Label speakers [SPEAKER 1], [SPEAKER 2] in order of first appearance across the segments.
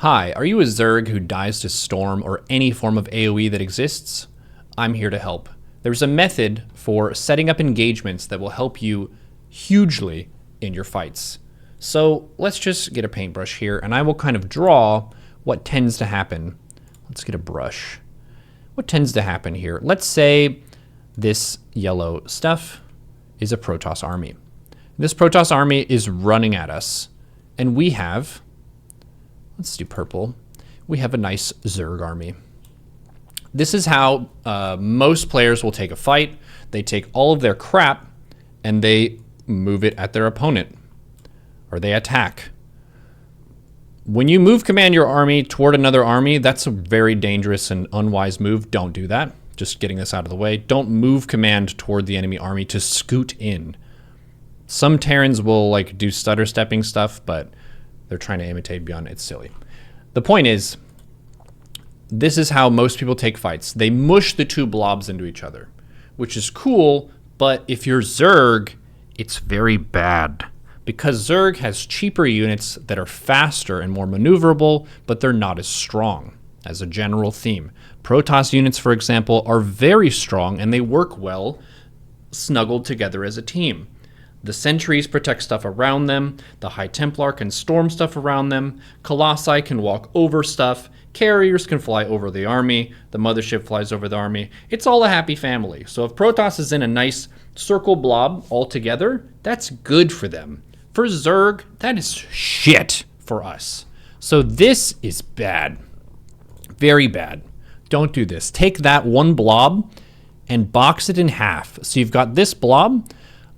[SPEAKER 1] Hi, are you a Zerg who dies to Storm or any form of AoE that exists? I'm here to help. There's a method for setting up engagements that will help you hugely in your fights. So let's just get a paintbrush here and I will kind of draw what tends to happen. Let's get a brush. What tends to happen here? Let's say this yellow stuff is a Protoss army. This Protoss army is running at us and we have, let's do purple. We have a nice Zerg army. This is how most players will take a fight. They take all of their crap and they move it at their opponent, or they attack. When you move command your army toward another army, that's a very dangerous and unwise move. Don't do that. Just getting this out of the way. Don't move command toward the enemy army to scoot in. Some Terrans will like do stutter stepping stuff, but they're trying to imitate beyond. It's silly. The point is, this is how most people take fights. They mush the two blobs into each other, which is cool, but if you're Zerg, it's very bad. Because Zerg has cheaper units that are faster and more maneuverable, but they're not as strong as a general theme. Protoss units, for example, are very strong and they work well snuggled together as a team. The sentries protect stuff around them, the High Templar can storm stuff around them, Colossi can walk over stuff, carriers can fly over the army, the mothership flies over the army. It's all a happy family. So if Protoss is in a nice circle blob all together, that's good for them. For Zerg, that is shit for us. So this is bad. Very bad. Don't do this. Take that one blob and box it in half. So you've got this blob.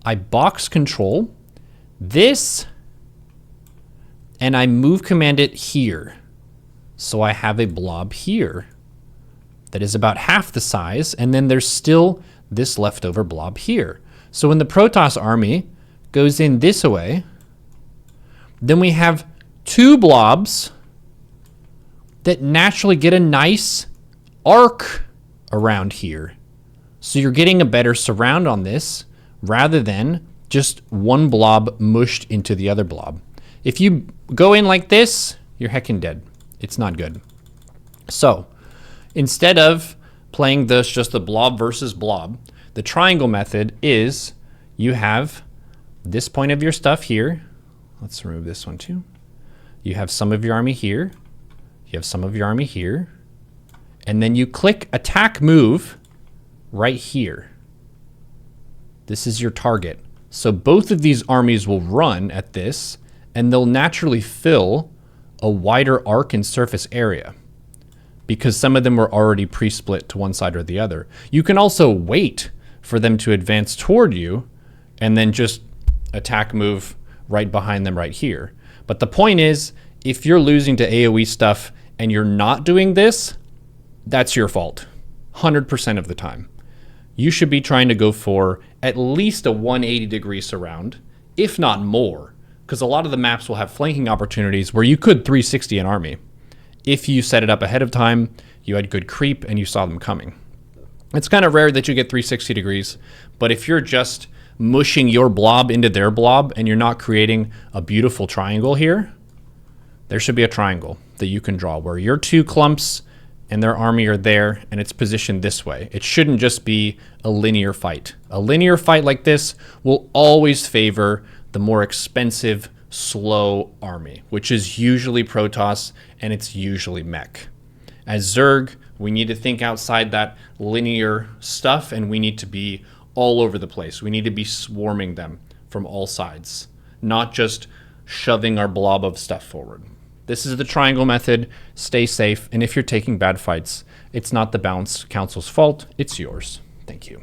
[SPEAKER 1] I box control this and I move command it here. So I have a blob here that is about half the size, and then there's still this leftover blob here. So when the Protoss army goes in this way, then we have two blobs that naturally get a nice arc around here. So you're getting a better surround on this, rather than just one blob mushed into the other blob. If you go in like this, you're heckin' dead. It's not good. So instead of playing this just the blob versus blob, the triangle method is you have this point of your stuff here. Let's remove this one too. You have some of your army here. You have some of your army here. And then you click attack move right here. This is your target. So both of these armies will run at this and they'll naturally fill a wider arc and surface area because some of them were already pre-split to one side or the other. You can also wait for them to advance toward you and then just attack move right behind them right here. But the point is, if you're losing to AoE stuff and you're not doing this, that's your fault 100% of the time. You should be trying to go for at least a 180-degree surround, if not more, because a lot of the maps will have flanking opportunities where you could 360 an army. If you set it up ahead of time, you had good creep, and you saw them coming. It's kind of rare that you get 360 degrees, but if you're just mushing your blob into their blob and you're not creating a beautiful triangle here, there should be a triangle that you can draw where your two clumps and their army are there, and it's positioned this way. It shouldn't just be a linear fight. A linear fight like this will always favor the more expensive, slow army, which is usually Protoss, and it's usually mech. As Zerg, we need to think outside that linear stuff, and we need to be all over the place. We need to be swarming them from all sides, not just shoving our blob of stuff forward. This is the triangle method. Stay safe. And if you're taking bad fights, it's not the Balance Council's fault. It's yours. Thank you.